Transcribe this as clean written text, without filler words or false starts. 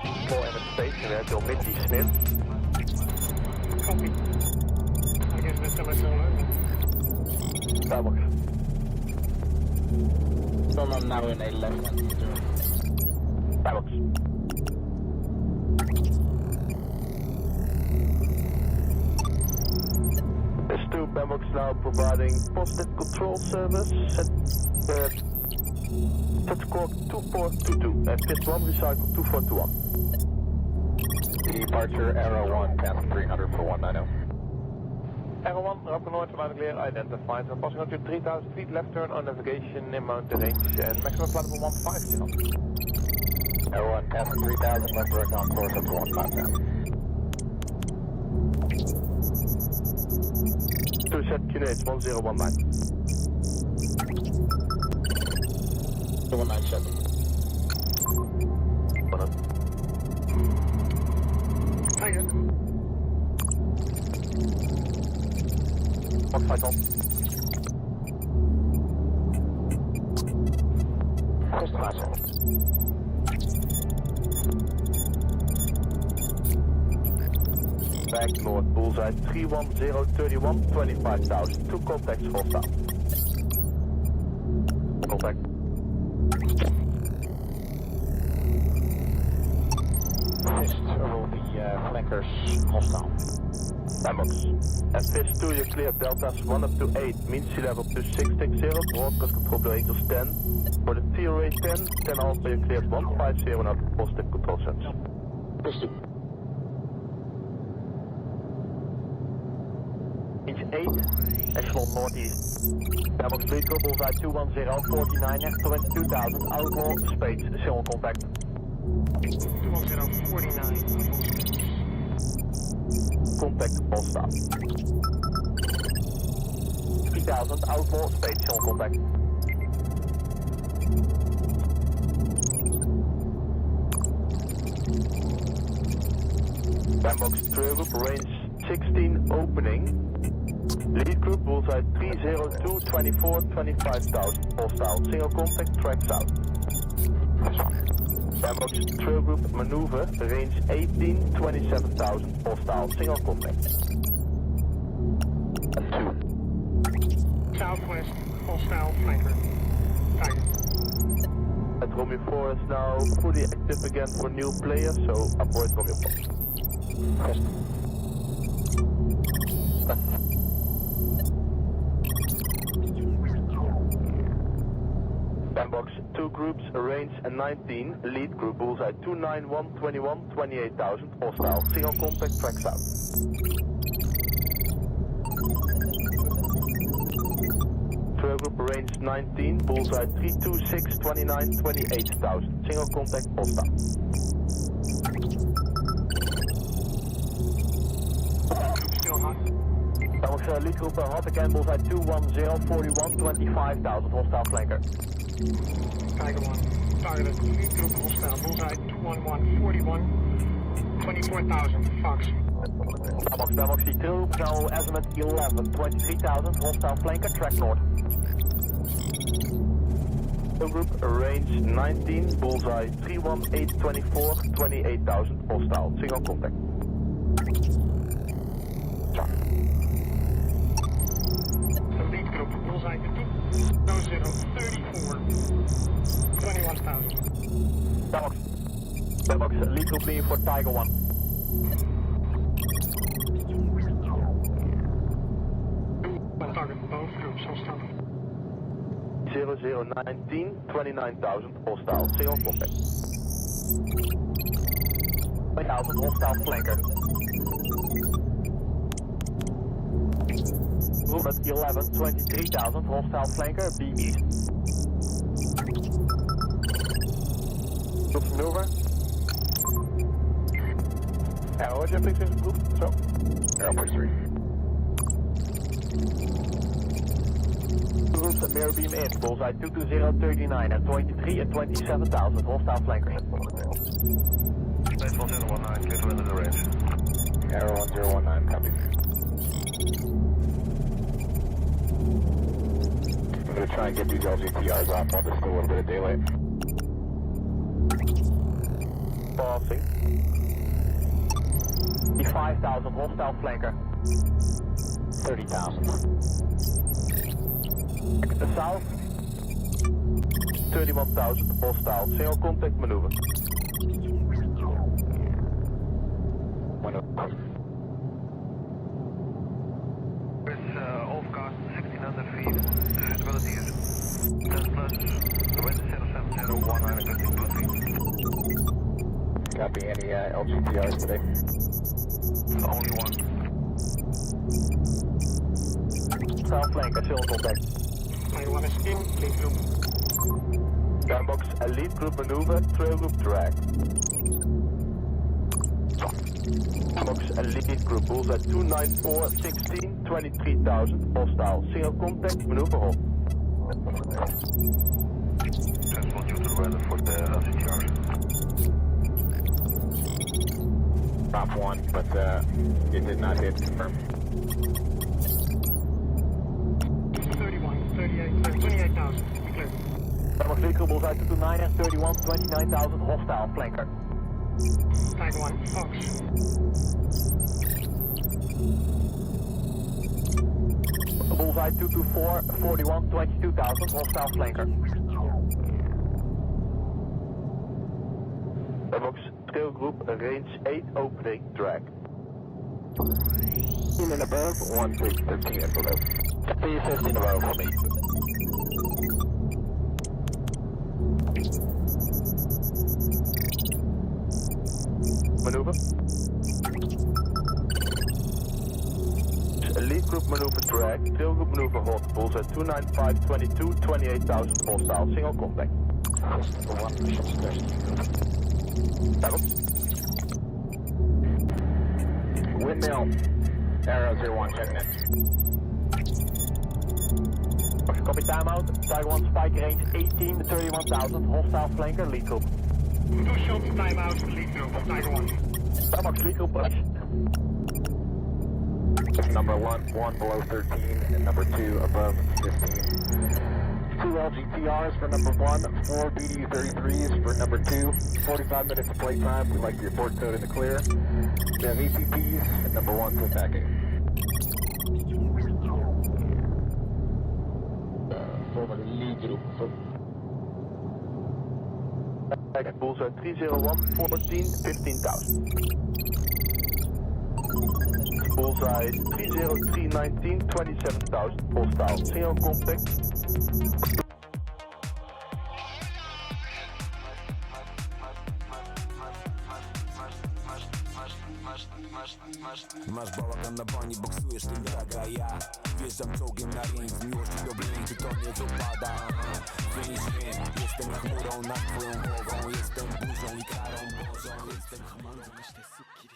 Small end station there till Mitty Smith. Copy. I guess that's still over. Double. Still on now in a left hand. Double. S2 Bambox now providing positive control service. Set score 2422 and fit 1 recycle 2421. Departure Arrow 1, path 300 for 190. Arrow 1, Rapid North, line clear, identified. We're passing on to 3000 feet, left turn on navigation in mountain range and maximum flight of 150. Arrow 1, path 3000, left direct on course up to 150. To set QNH 1019. 197. Tiger. What flight on? First class. Back north, bullseye 31031, 25,000. 2 contacts hostile. Contact. Fist over the flankers hostile. Bambox. At Fist 2 you clear deltas 1 up to 8, mean sea level to 660, broadcast control below Angels 10. For the TRA 10, 10 Alpha you cleared 150 and out of positive control sense. Fist 2. Inch 8, echelon northeast. Bambox 3 bullseye 210, 49 and 22,000, outlaw, space, single contact. 21049. Contact hostile. 3000, outlaw, space, single contact. Bambox trail group, range 16, opening. Lead group, bullseye 302, 24, 25,000, hostile, single contact, tracks out. Bambox trail group, maneuver, range 18, 27,000, hostile, single contact. And 2. Southwest, hostile flanker. Tiger. At Romeo 4 is now fully active again for new players, so avoid Romeo 4. Fist. Bambox 2 groups, range 19, lead group, bullseye 291, 21, 28,000, hostile, single contact, tracks out. Trail group, range 19, bullseye 326, 29, 28,000, single contact, hostile. Still hot. Bambox lead group, hot again, bullseye 210, 41, 25,000, hostile flanker. Tiger 1. Target lead group hostile. Bullseye 211 41. 24,000. Fox. Bambox die trail group now azimuth 11, 23,000, hostile flanker, track north. Trail group, range 19, bullseye 318, 24, 28,000, hostile, single contact. The lead group bullseye 20034. 21,000. Bambox lead group leading for Tiger 1. One target both groups hostile. 0019, 29,000, hostile, single contact. 20,000, hostile flanker. Group at 11, 23,000, hostile flanker, be east. Group maneuver. Arrow, what's your fixation group? So. Arrow 3. Groups at mirror beam in, bullseye 22039 and 23 and 27,000, hostile flankers. Base 1019, clear to enter the range. Arrow 1019, copy. I'm going to try and get these LGTRs off while there's still a little bit of daylight. Passing. 5,000, hostile flanker. 30,000. Back to the south. 31,000 hostile. Single contact maneuver. It's overcast 1600 feet. Visibility is 10 plus. The wind is 070, 150 plus feet. Copy any LGTRs today? Only one. South flanker, single contact. Tiger 1 is in, lead group. Skybox elite group maneuver, trail group drag. Box elite group bullseye 294, 16, 23,000 hostile. Single contact maneuver hold. Transport you to the weather for the LCTR. Drop one, but it did not hit. Confirm. 31, 38, 28,000. Clear. Skybox elite group bullseye 229 and 31, 29,000 hostile flanker. Tiger 1, Fox. Bullseye 224, 41, 22,000 hostile flanker. Box trail group range 8 opening drag. 15 and above, 1 big 13 and below. 15 above for me. Maneuver. Elite group maneuver drag, trail group maneuver hold, bullseye 295, 22, 28,000 hostile, single contact. Level. Windmill. Arrow 01, checking in. Copy timeout. Tiger 1 spike range 18 to 31,000 hostile flanker lead group. 2 shots timeout for lead group of Tiger 1. Starbucks lead group push. Number 1 below 13 and number 2 above 15. 2 LGTRs for number 1, 4 BD-33s for number 2. 45 minutes of play time. We like the report code in the clear. We have ECPs and number 1's attacking. For the lead group. Bullseye 301, 14, 15,000. Bullseye 303, 19, 27,000 hostile, single contact. Masz bałagan na bani, boksujesz tym jak a ja. Wjeżdżam czołgiem na ring, z miłości do blind, to nie wypada. Finish mnie, jestem chmurą nad twoją głową. Jestem burzą i karą Bożą, jestem chmurą, myślę suki.